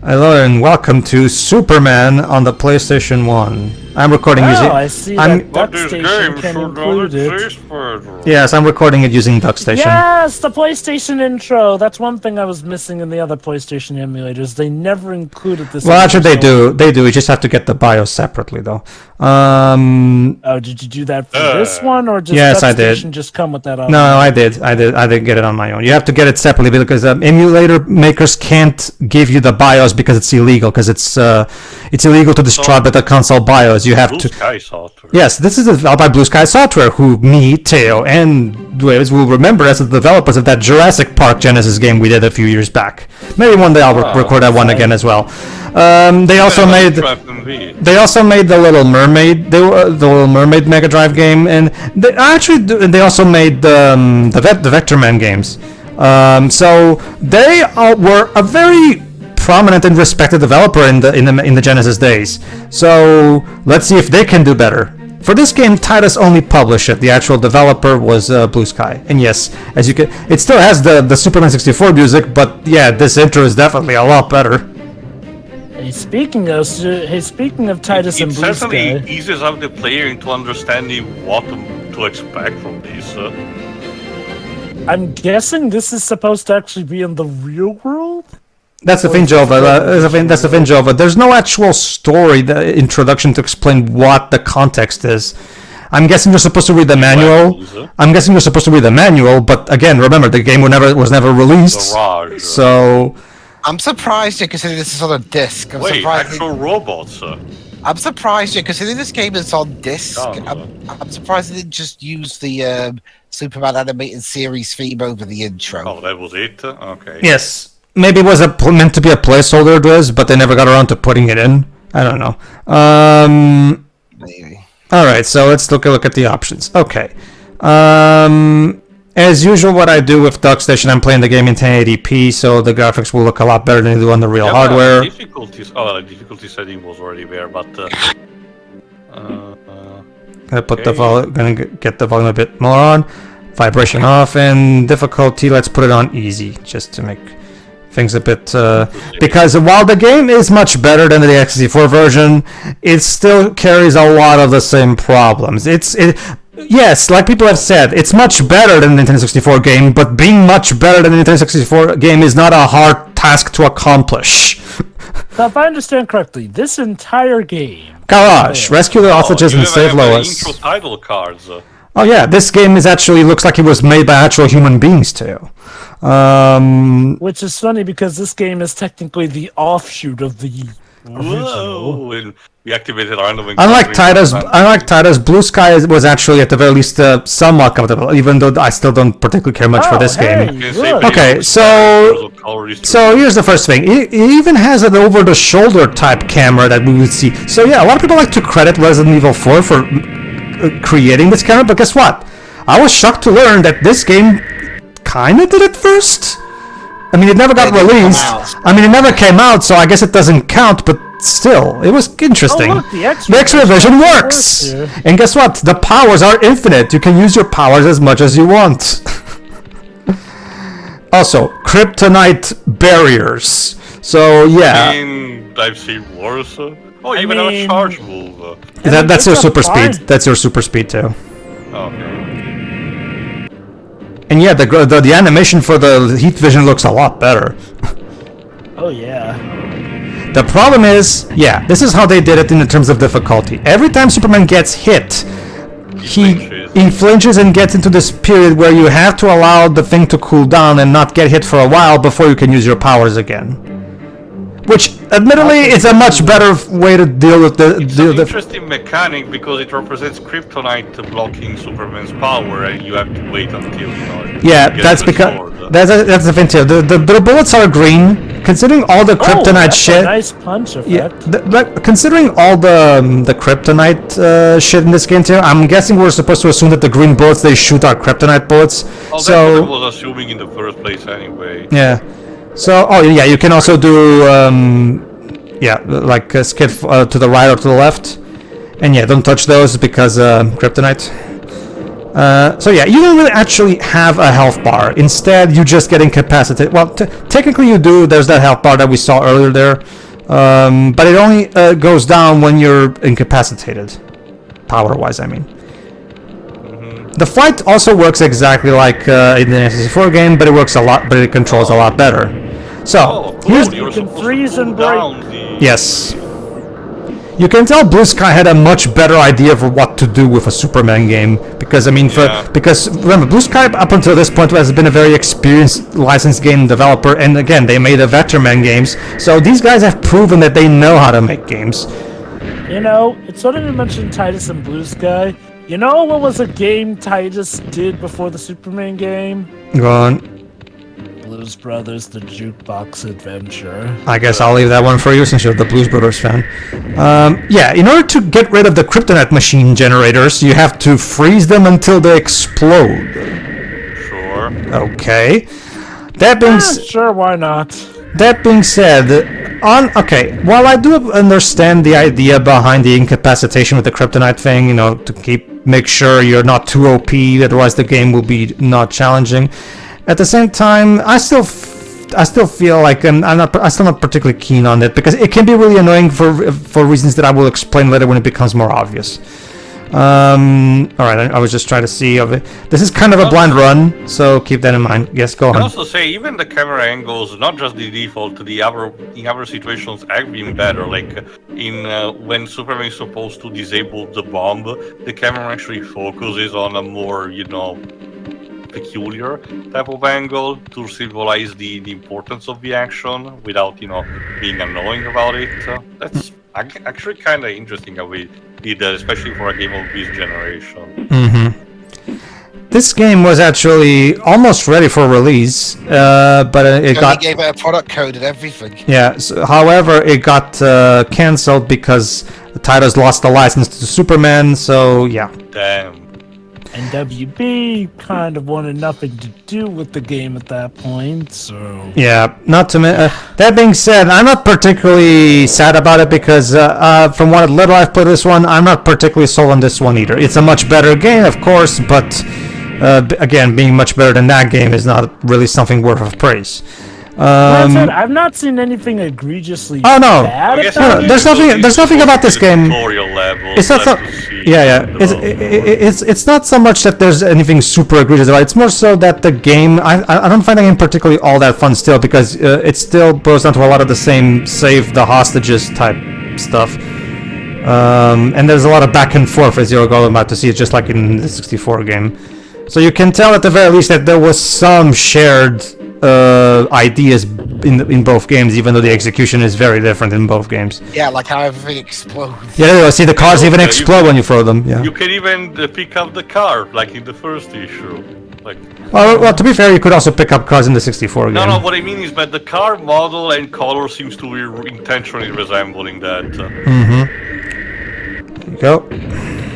Hello and welcome to Superman on the PlayStation 1. I'm recording using... I see that DuckStation can include it. Yes, I'm recording it using DuckStation. Yes, the PlayStation intro! That's one thing I was missing in the other PlayStation emulators. They never included this. Well, actually they do. They do. You just have to get the BIOS separately, though. Oh, did you do that for this one, or just yes, DuckStation I did. just come with that? No, I did. I did get it on my own. You have to get it separately because emulator makers can't give you the BIOS because it's illegal. Because it's illegal to destroy the console BIOS. You have Blue to. Sky Software. Yes, this is developed by Blue Sky Software, who me, Teo, and Dwayne will remember as the developers of that Jurassic Park Genesis game we did a few years back. Maybe one day I'll record that one again as well. They also made the Little Mermaid, the Little Mermaid Mega Drive game, and they also made the Vector Man games. So they were a very prominent and respected developer in the Genesis days. So let's see if they can do better. For this game, Titus only published it. The actual developer was Blue Sky. And yes, as you can, it still has the Superman 64 music, but yeah, this intro is definitely a lot better. Hey, speaking of Titus and Blue Sky, it certainly eases up the player into understanding what to expect from this. I'm guessing this is supposed to actually be in the real world. That's the thing, Jova. That's the thing, Jova. There's no actual story, the introduction to explain what the context is. I'm guessing you're supposed to read the manual. But again, remember the game was never released. So I'm surprised you considering this is on a disc. Actual robots. I'm surprised you considering this game is on disc. I'm surprised they didn't just use the Superman animated series theme over the intro. Oh, that was it. Okay. Yes. Maybe it was meant to be a placeholder, but they never got around to putting it in. I don't know. Maybe. All right, so let's look at the options. Okay. As usual, what I do with DuckStation, I'm playing the game in 1080p, so the graphics will look a lot better than they do on the real hardware. The difficulty setting was already there, but. Gonna get the volume a bit more on, vibration off, and difficulty. Let's put it on easy, just to make things a bit, because while the game is much better than the X64 version, it still carries a lot of the same problems. Yes, like people have said, it's much better than the Nintendo 64 game, but being much better than the Nintendo 64 game is not a hard task to accomplish. Now, if I understand correctly, this entire game... Garage, rescue the hostages and save Lois. Intro title cards. Oh yeah, this game looks like it was made by actual human beings too. Which is funny because this game is technically the offshoot of the original. Whoa! We activated random. Unlike Titus, Blue Sky was actually at the very least somewhat comfortable, even though I still don't particularly care much for this game. Okay, so here's the first thing. It even has an over-the-shoulder type camera that we would see. So yeah, a lot of people like to credit Resident Evil 4 for creating this camera, but guess what? I was shocked to learn that this game kind of did it first. I mean, it never got released. I mean, it never came out, so I guess it doesn't count, but still, it was interesting. Oh, look, the X-ray vision works! And guess what? The powers are infinite. You can use your powers as much as you want. Also, kryptonite barriers. So, yeah. I mean, I've seen worse. Even a charge move. That's your super speed. That's your super speed, too. Okay. And yeah, the animation for the heat vision looks a lot better. Oh yeah. The problem is, yeah, this is how they did it in terms of difficulty. Every time Superman gets hit, he flinches and gets into this period where you have to allow the thing to cool down and not get hit for a while before you can use your powers again. Which, admittedly, is a much better way to deal with the... It's an interesting mechanic because it represents kryptonite blocking Superman's power, and you have to wait until yeah, that's because that's the thing too. The bullets are green. Considering all the kryptonite shit. A nice punch effect. Yeah, considering all the kryptonite shit in this game too, I'm guessing we're supposed to assume that the green bullets they shoot are kryptonite bullets. Oh, so that's what I was assuming in the first place anyway. Yeah. So, you can also do, like skid to the right or to the left. And yeah, don't touch those because kryptonite. So yeah, you don't really actually have a health bar. Instead, you just get incapacitated. Well, technically you do. There's that health bar that we saw earlier there. But it only goes down when you're incapacitated. Power-wise, I mean. The flight also works exactly like in the SCWRM game, but it works a lot, but it controls a lot better. So, here's... You can freeze and break. Yes. You can tell Blue Sky had a much better idea of what to do with a Superman game, because I mean, because remember, Blue Sky up until this point has been a very experienced licensed game developer, and again, they made the Veteran games, so these guys have proven that they know how to make games. You know, it's funny you mentioned Titus and Blue Sky. You know what was a game Titus did before the Superman game? Go on. Blues Brothers, the Jukebox Adventure. I guess I'll leave that one for you since you're the Blues Brothers fan. Yeah, in order to get rid of the kryptonite machine generators, you have to freeze them until they explode. Sure. Okay. That being Sure, why not? That being said, while I do understand the idea behind the incapacitation with the kryptonite thing, you know, to make sure you're not too OP, otherwise the game will be not challenging. At the same time, I still feel like I'm still not particularly keen on it, because it can be really annoying for reasons that I will explain later when it becomes more obvious. Alright, I was just trying to see of it. This is kind of a blind run, so keep that in mind. Yes, go on. I also say, even the camera angles, not just the default, in other situations have been better. Like when Superman is supposed to disable the bomb, the camera actually focuses on a more, you know, peculiar type of angle to symbolize the importance of the action without, you know, being annoying about it. That's actually kind of interesting how we did that, especially for a game of this generation. This game was actually almost ready for release, but it gave it a product code and everything. Yeah, however, it got cancelled because the titles lost the license to Superman, so yeah. Damn. And WB kind of wanted nothing to do with the game at that point, so... Yeah, not to that being said, I'm not particularly sad about it, because from what little I've played this one, I'm not particularly sold on this one either. It's a much better game, of course, but again, being much better than that game is not really something worth of praise. I've not seen anything egregiously bad about it. There's nothing about this game. It's not it's not so much that there's anything super egregious about it. It's more so that the game, I don't find the game particularly all that fun still, because it still boils down to a lot of the same save the hostages type stuff. And there's a lot of back and forth, as you're going about to see, just like in the 64 game. So you can tell at the very least that there was some shared ideas in both games, even though the execution is very different in both games. Yeah, like how everything explodes. Yeah, see, the cars even explode when you throw them. Yeah. You can even pick up the car, like in the first issue. Like. Well, to be fair, you could also pick up cars in the 64 game. No, what I mean is that the car model and color seems to be intentionally resembling that. There you go.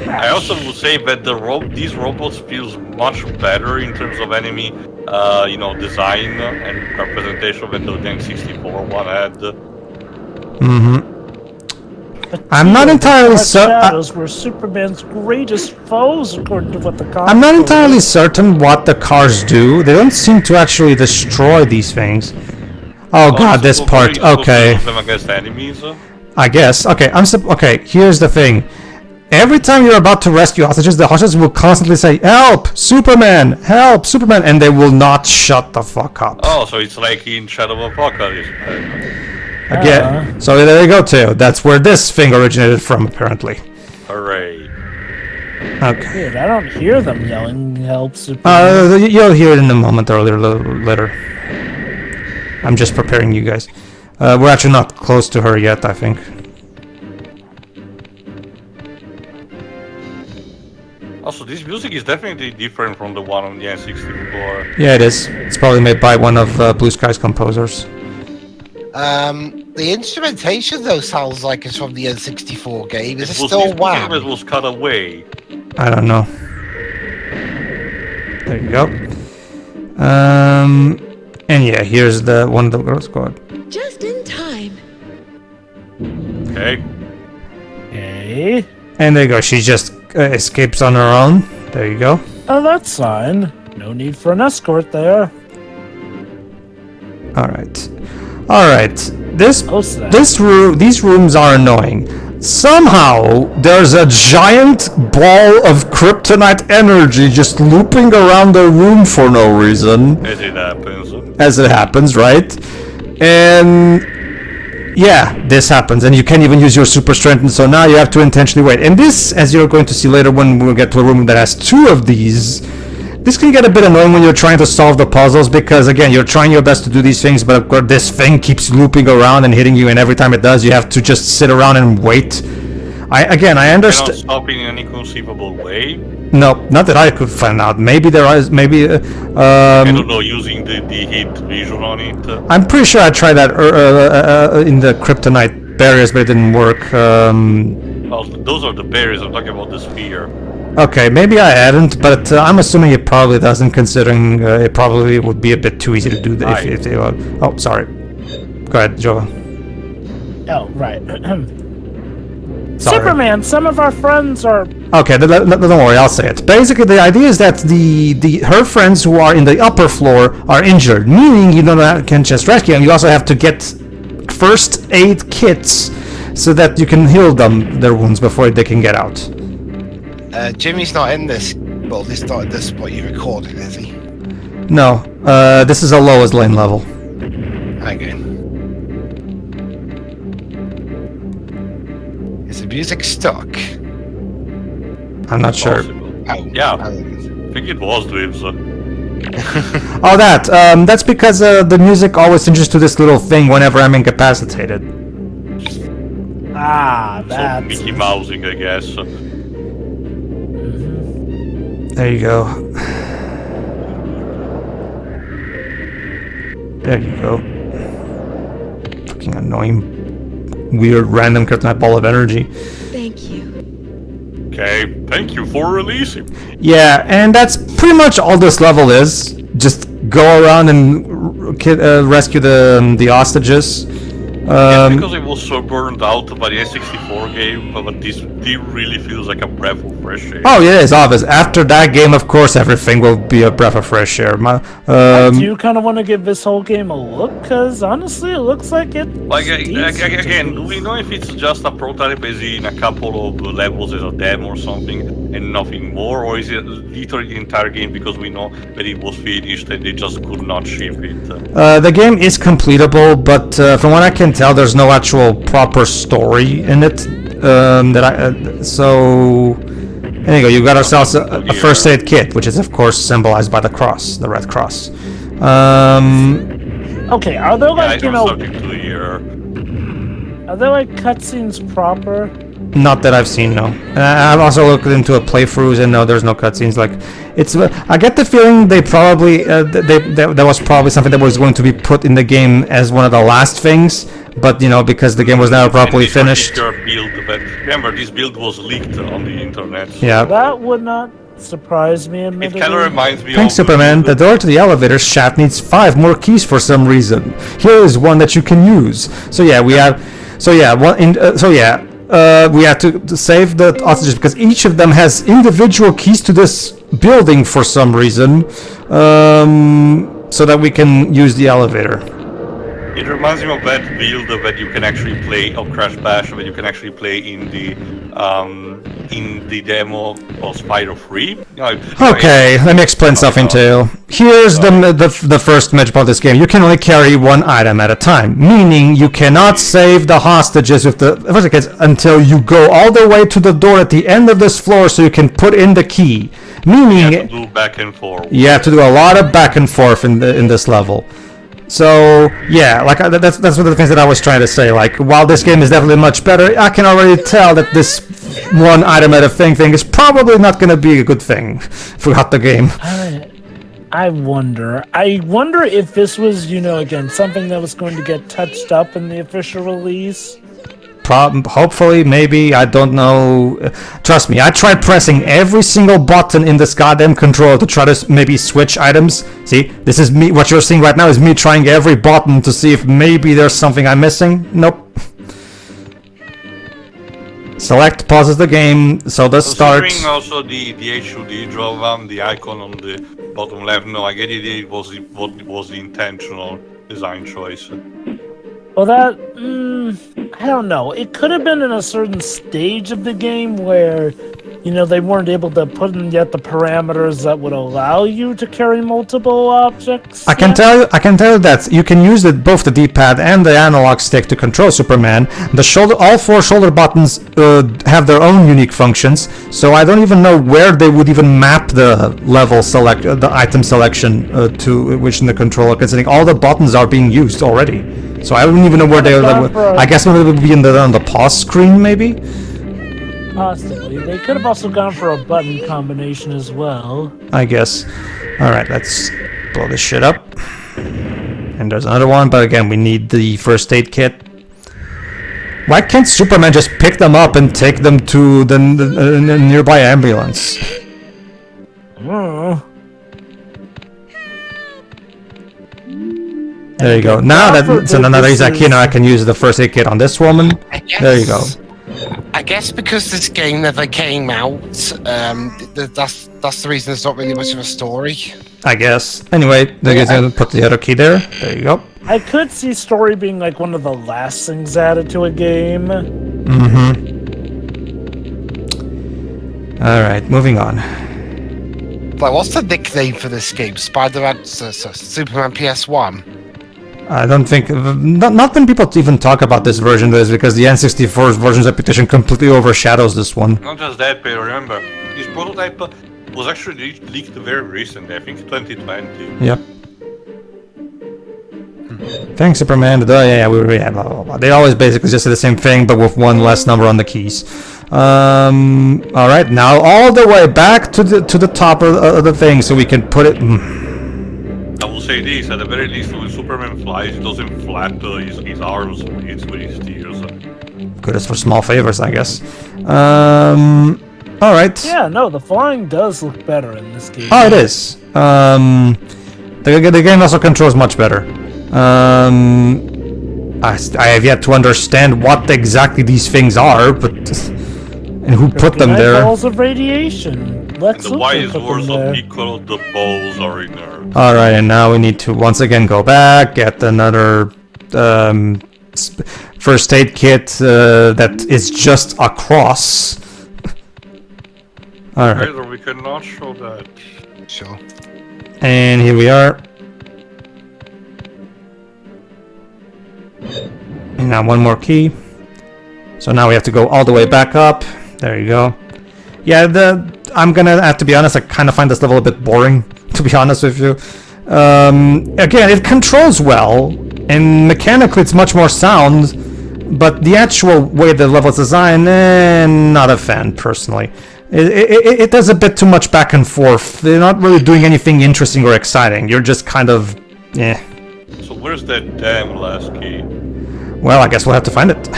I also would say that these robots feels much better in terms of enemy, design and representation than the N64 one had. I'm not entirely Shadows were Superman's greatest foes, according to what the comics. I'm not entirely certain what the cars do. They don't seem to actually destroy these things. Oh god, this part. Okay. Them against enemies. I guess. Okay, okay. Here's the thing. Every time you're about to rescue hostages, the hostages will constantly say, "Help, Superman! Help, Superman!" and they will not shut the fuck up. Oh, so it's like in Shadow of Apocalypse. Again, so there you go, Teo. That's where this thing originated from, apparently. Hooray. Okay. Dude, I don't hear them yelling, "Help, Superman!" You'll hear it in a moment or later. I'm just preparing you guys. We're actually not close to her yet, I think. Also, this music is definitely different from the one on the N64. Yeah, it is. It's probably made by one of Blue Sky's composers. The instrumentation, though, sounds like it's from the N64 game. Is it still WAM? It was cut away. I don't know. There you go. And yeah, here's the one of the girls squad. Just in time. Okay. Okay. And there you go. She just escapes on her own. There you go. Oh, that's fine. No need for an escort there. Alright. These rooms are annoying. Somehow, there's a giant ball of kryptonite energy just looping around the room for no reason. As it happens, right? And yeah, this happens, and you can't even use your super strength, and so now you have to intentionally wait. And this, as you're going to see later when we get to a room that has 2 of these, this can get a bit annoying when you're trying to solve the puzzles, because again, you're trying your best to do these things, but of course this thing keeps looping around and hitting you, and every time it does, you have to just sit around and wait. I understand. Cannot stop in any conceivable way. No, not that I could find out. Maybe there is. Maybe. I don't know. Using the hit vision on it. I'm pretty sure I tried that in the kryptonite barriers, but it didn't work. Well, those are the barriers. I'm talking about the sphere. Okay, maybe I hadn't, but I'm assuming it probably doesn't, considering it probably would be a bit too easy to do that if they. Oh, sorry. Go ahead, Joe. Oh, right. Sorry. Superman, some of our friends are... Okay, don't worry, I'll say it. Basically, the idea is that her friends who are in the upper floor are injured, meaning you can just rescue them. You also have to get first aid kits so that you can heal their wounds before they can get out. Jimmy's not in this. Well, this not in this what you recorded, is he? No, this is a lowest lane level. Okay. Is the music stuck? I'm not sure. Oh, yeah. I think it was Dibs. Oh, that's because the music always changes to this little thing whenever I'm incapacitated. Ah, So that's... Mickey Mousing, I guess. There you go. There you go. Fucking annoying, weird, random kryptonite ball of energy. Thank you. Okay, thank you for releasing. Yeah, and that's pretty much all this level is. Just go around and rescue the hostages. Because it was so burned out by the N64 game, but this really feels like a breath of fresh air. Oh, yeah, it's obvious. After that game, of course, everything will be a breath of fresh air. Do you kind of want to give this whole game a look? Because honestly, it looks like it... Like, again, do we know if it's just a prototype as in a couple of levels as a demo or something, and nothing more? Or is it literally the entire game because we know that it was finished and they just could not ship it? The game is completable, but from what I can tell, there's no actual proper story in it. So there you go. You got ourselves a first aid kit, which is of course symbolized by the cross, the red cross. Okay, are there like are there like cutscenes proper? Not that I've seen, no. I've also looked into a playthroughs, and no, there's no cutscenes. Like, it's. I get the feeling they probably that was probably something that was going to be put in the game as one of the last things, but because the game was never properly finished. Build, but remember, this build was leaked on the internet. So Yeah. That would not surprise me. it kind of reminds me Thanks, of Superman. The door to the elevator shaft needs 5 more keys for some reason. Here is one that you can use. So yeah, we have. So yeah, we have to save the hostages because each of them has individual keys to this building for some reason, so that we can use the elevator. It reminds me of that build that you can actually play, or Crash Bash, that you can actually play in the demo of Spyro 3. Okay, let me explain something to you. Here's the first major part of this game. You can only carry one item at a time, meaning you cannot save the hostages with the first kids until you go all the way to the door at the end of this floor so you can put in the key. Meaning you have to do back and forth. You have to do a lot of back and forth in this level. So yeah, like that's one of the things that I was trying to say. Like, while this game is definitely much better, I can already tell that this one item at a thing is probably not going to be a good thing throughout the game. I wonder if this was, again, something that was going to get touched up in the official release. Hopefully, maybe, I don't know. Trust me, I tried pressing every single button in this goddamn controller to try to maybe switch items. See, this is me. What you're seeing right now is me trying every button to see if maybe there's something I'm missing. Nope. Select pauses the game, so does start. Considering also the HUD drawdown, the icon on the bottom left, no, I get it was what was the intentional design choice. Well, that I don't know. It could have been in a certain stage of the game where, you know, they weren't able to put in yet the parameters that would allow you to carry multiple objects. I can tell you that you can use both the D-pad and the analog stick to control Superman. All 4 shoulder buttons have their own unique functions, so I don't even know where they would even map the level the item selection to which in the controller, considering all the buttons are being used already. So I don't even know where they would. I guess it would be on the pause screen, maybe. Possibly. They could have also gone for a button combination as well. I guess. Alright, let's blow this shit up. And there's another one, but again, we need the first aid kit. Why can't Superman just pick them up and take them to the nearby ambulance? There you go. Now that's another he's like, you know, I can use the first aid kit on this woman. There you go. I guess because this game never came out, that's the reason there's not really much of a story. I guess. Anyway, they're gonna put the other key there. There you go. I could see story being like one of the last things added to a game. Mm-hmm. Alright, moving on. Like, what's the nickname for this game? Spider-Man, Superman PS1? I don't think... Not many people even talk about this version, though, because the N64's version's reputation completely overshadows this one. Not just that, but remember, this prototype was actually leaked very recently, I think 2020. Yep. Thanks, Superman. Yeah, blah, blah, blah. They always basically just say the same thing, but with one less number on the keys. Alright, now all the way back to the top of the thing, so we can put it... I will say this, at the very least, when Superman flies, he doesn't flap his arms with his ears. Good as for small favors, I guess. Alright. Yeah, no, the flying does look better in this game. Oh, it is. The game also controls much better. I have yet to understand what exactly these things are, but... and who put them there. Balls of radiation. The wise words of Piccolo, the balls are inert. Alright, and now we need to once again go back, get another first aid kit that is just a cross. Alright. Pedro, we cannot show that. Sure. And here we are. And now one more key. So now we have to go all the way back up. There you go. Yeah, I'm gonna have to be honest, I kind of find this level a bit boring, to be honest with you. Again, it controls well, and mechanically it's much more sound, but the actual way the level is designed, not a fan, personally. It does a bit too much back and forth. They're not really doing anything interesting or exciting. You're just kind of, So where's that damn last key? Well, I guess we'll have to find it.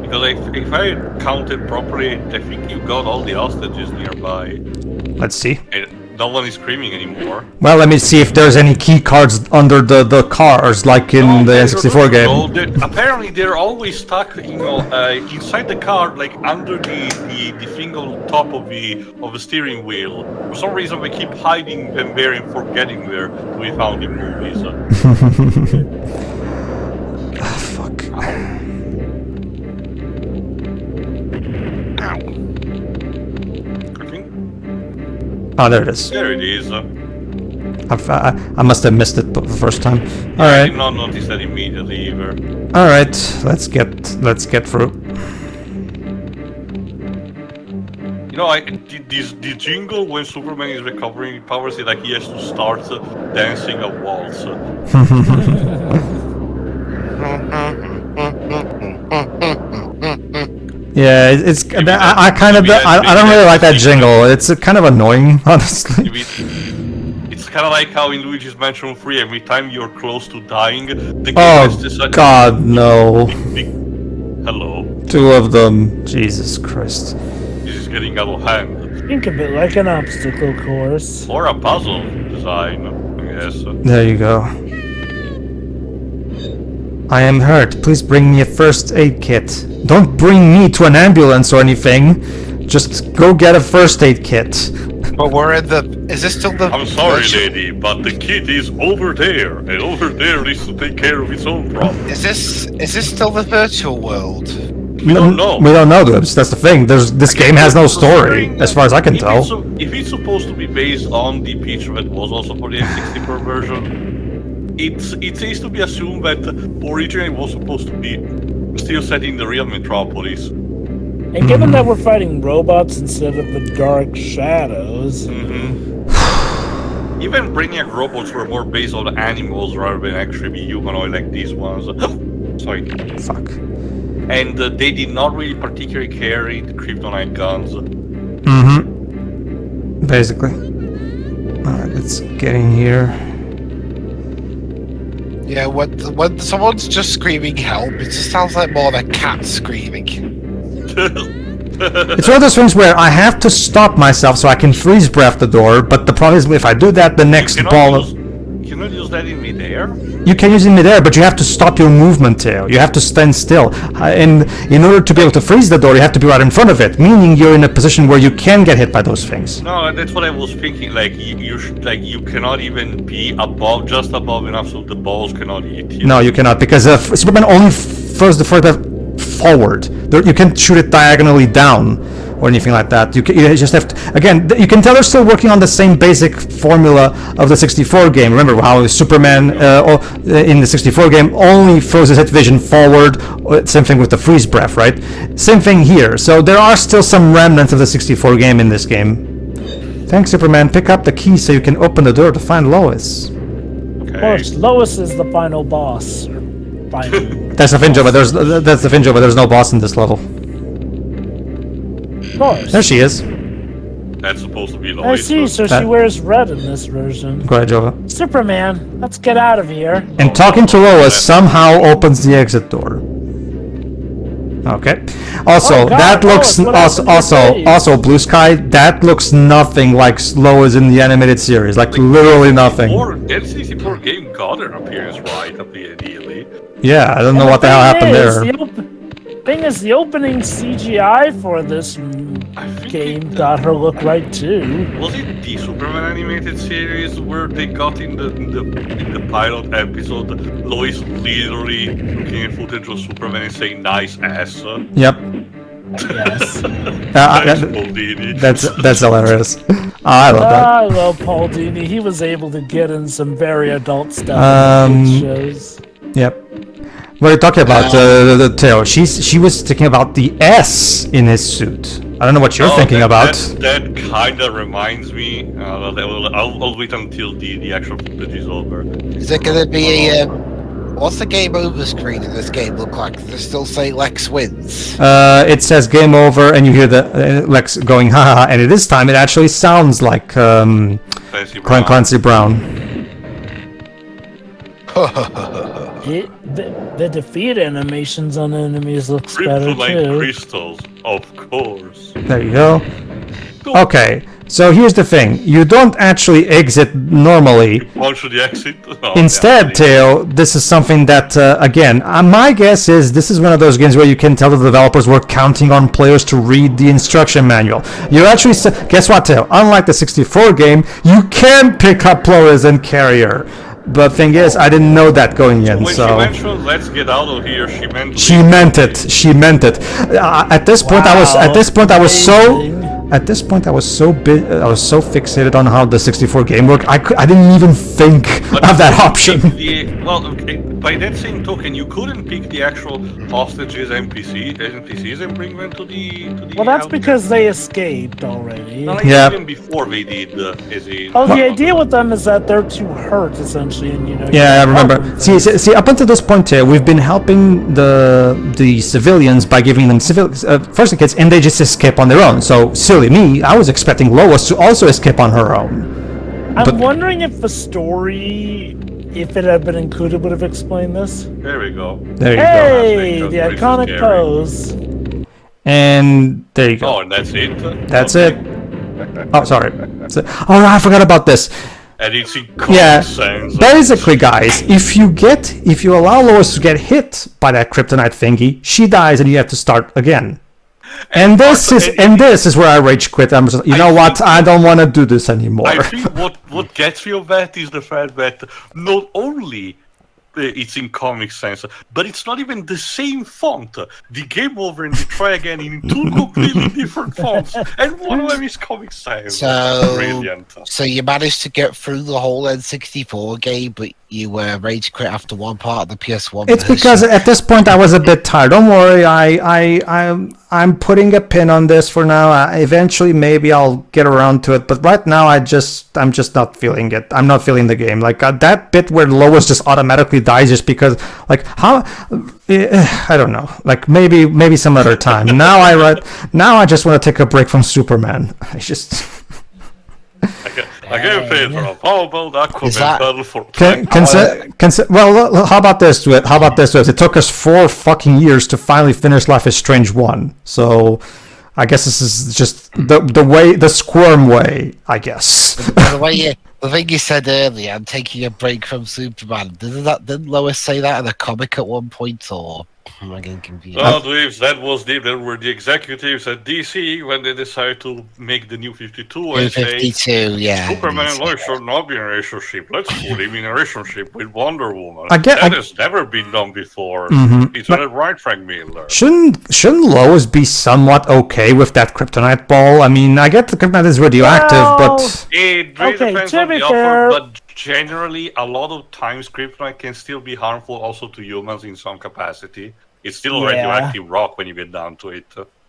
Because if I counted properly, I think you got all the hostages nearby. Let's see. And no one is screaming anymore. Well, let me see if there's any key cards under the cars, like in the N64 game. No, apparently they're always stuck, inside the car, like under the thing on top of the steering wheel. For some reason, we keep hiding them there and forgetting where we found in movies. Fuck. Oh, there it is. There it is. I must have missed it the first time. All right. I did not notice that immediately either. All right, let's get through. You know, the jingle when Superman is recovering powers is like he has to start dancing a waltz. Yeah, it's. I kind of. I don't really like that jingle. It's kind of annoying, honestly. It's kind of like how in Luigi's Mansion 3, every time you're close to dying, the game has decided. God, no! Hello. 2 of them. Jesus Christ. This is getting out of hand. Think of it like an obstacle course. Or a puzzle design, I guess. There you go. I am hurt. Please bring me a first aid kit. Don't bring me to an ambulance or anything. Just go get a first aid kit. But we're in the. Is this still the? I'm sorry, lady, but the kid is over there, and over there needs to take care of its own problems. Is this still the virtual world? We don't know. We don't know, Dubs. That's the thing. This game has no story, as far as I can tell. If it's supposed to be based on the feature that was also for the N64 version, it seems to be assumed that originally it was supposed to be still set in the real Metropolis. And given that we're fighting robots instead of the dark shadows, Even Brainiac robots were more based on animals rather than actually be humanoid like these ones. Sorry. Fuck. And they did not really particularly carry the kryptonite guns. Basically. Alright, let's get in here. Yeah, when someone's just screaming help, it just sounds like more of a cat screaming. It's one of those things where I have to stop myself so I can freeze breath the door, but the problem is if I do that, the next ball of... You cannot use that in midair? You can use it in midair, but you have to stop your movement, Teo. You have to stand still. And in order to be able to freeze the door, you have to be right in front of it, meaning you're in a position where you can get hit by those things. No, that's what I was thinking. Like you cannot even be above, just above enough so the balls cannot hit you. No, you cannot, because Superman only throws the first breath forward. You can't shoot it diagonally down or anything like that. You just have to, again, you can tell they're still working on the same basic formula of the 64 game. Remember how Superman in the 64 game only throws his hit vision forward. Same thing with the freeze breath, right? Same thing here. So there are still some remnants of the 64 game in this game. Thanks, Superman. Pick up the key so you can open the door to find Lois. of course, Lois is the final boss. That's the Finjo, but there's no boss in this level. Of course. There she is. That's supposed to be I Lois. see, so she wears red in this version. Go ahead, Jova. Superman, let's get out of here. And talking to Lois somehow opens the exit door. Okay. Also, Oh, God, that looks Lois, what happened to your face? also Blue Sky. That looks nothing like Lois in the animated series. Like literally nothing. N64 game got her appearance right, ideally. Yeah, I don't know what the hell happened there. Thing is, the opening CGI for this game got her look right too. Was it the Superman animated series where they got in the pilot episode Lois literally looking at footage of Superman and saying "nice ass"? Yep. Yes. That's hilarious. I love that. I love Paul Dini. He was able to get in some very adult stuff in the shows. Yep. What are you talking about, Teo? She was thinking about the S in his suit. I don't know what you're thinking about. That kind of reminds me. I'll wait until the actual footage is over. Is it going to be a? What's the game over screen in this game look like? Does it still say Lex wins? It says game over, and you hear the Lex going ha ha ha, and this time it actually sounds like Clancy Brown. The defeat animations on enemies looks better Kryptonite too. crystals, of course. There you go. Okay, so here's the thing. You don't actually exit normally. Why should you exit? Oh, Instead, yeah. Teo, this is something that, again, my guess is this is one of those games where you can tell the developers were counting on players to read the instruction manual. You actually, guess what, Teo? Unlike the 64 game, you can pick up Lois and carry her. But thing is, I didn't know that going in, When so... she mentioned "let's get out of here," she meant it. She meant it. At this point, I was so fixated on how the 64 game worked. I didn't even think of that option. By that same token, you couldn't pick the actual hostages NPCs and bring them to the. Well, that's because they escaped already. Yeah. Even before they did, the idea with them is that they're too hurt, essentially, and you know. Yeah, I remember. See, up until this point here, we've been helping the civilians by giving them first aid kits, and they just escape on their own. So, silly me, I was expecting Lois to also escape on her own. I'm wondering if the story, if it had been included, would have explained this. There we go. There you go. Hey, the iconic pose. And there you go. Oh, and that's it? That's it. Oh, sorry. Oh, I forgot about this. and it's in common sense. Basically, guys, if you allow Lois to get hit by that kryptonite thingy, she dies and you have to start again. And this is where I rage quit. I'm just, you know what? I don't want to do this anymore. I think what gets me of that is the fact that not only it's in comic sense, but it's not even the same font. The game over and the try again in two completely different fonts, and one of them is comic sense. So, brilliant. So you managed to get through the whole N64 game, but you rage quit after one part of the PS1 It's version. because at this point I was a bit tired. Don't worry, I'm putting a pin on this for now. Eventually, maybe I'll get around to it. But right now, I'm just not feeling it. I'm not feeling the game. Like that bit where Lois just automatically dies just because, like, how? I don't know. Like maybe some other time. Now I just want to take a break from Superman. I just. Again, Pedro, how about Aquaman battle for well, how about this? How about this? It took us 4 fucking years to finally finish Life is Strange 1. So, I guess this is just the squirm way. I guess. The thing you said earlier, I'm taking a break from Superman. Didn't Lois say that in a comic at one point, or am I getting confused? No, Dweebs, that were the executives at DC when they decided to make the New 52 and say Superman and Lois should not be in a relationship. Let's put him in a relationship with Wonder Woman. That has never been done before. It's not right, Frank Miller. Shouldn't Lois be somewhat okay with that kryptonite ball? I mean, I get the kryptonite is radioactive, but it really depends on the offer, but generally, a lot of times kryptonite can still be harmful also to humans in some capacity. It's still radioactive rock when you get down to it.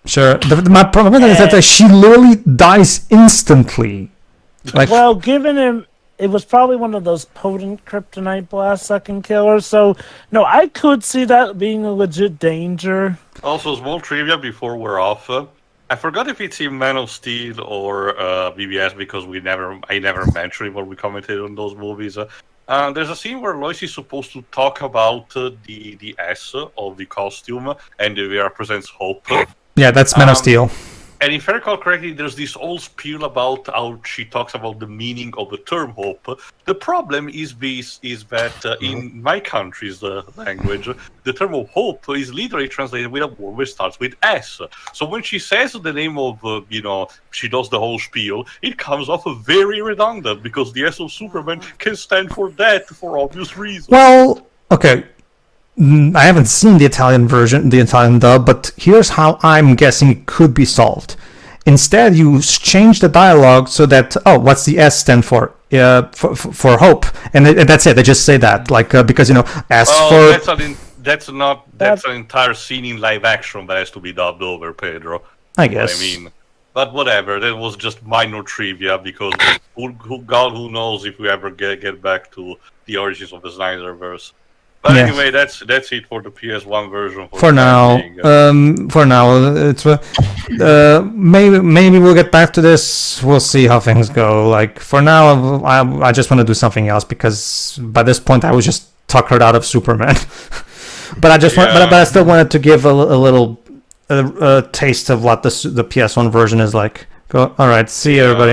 Sure. My problem is that she literally dies instantly. Like, well, given him, it was probably one of those potent kryptonite blasts that can kill her. So, no, I could see that being a legit danger. Also, small trivia before we're off. I forgot if it's in Man of Steel or BBS because I never mentioned it when we commented on those movies. There's a scene where Lois is supposed to talk about the S of the costume, and it represents hope. Yeah, that's Man of Steel. And if I recall correctly, there's this whole spiel about how she talks about the meaning of the term hope. The problem is that in my country's language, the term of hope is literally translated with a word which starts with S. So when she says the name of, she does the whole spiel, it comes off very redundant because the S of Superman can stand for that for obvious reasons. Well, okay. I haven't seen the Italian version, the Italian dub, but here's how I'm guessing it could be solved. Instead, you change the dialogue so that, what's the S stand for? For hope, and that's it. They just say that, like, because S for. That's an entire scene in live action that has to be dubbed over, Pedro. I guess. I mean, but whatever. That was just minor trivia because God who knows if we ever get back to the origins of the Snyderverse. But anyway, that's it for the PS1 version. For now, it's maybe we'll get back to this. We'll see how things go. Like for now, I just want to do something else because by this point I was just tuckered out of Superman. But I still wanted to give a little taste of what the PS1 version is like. All right, see you, everybody.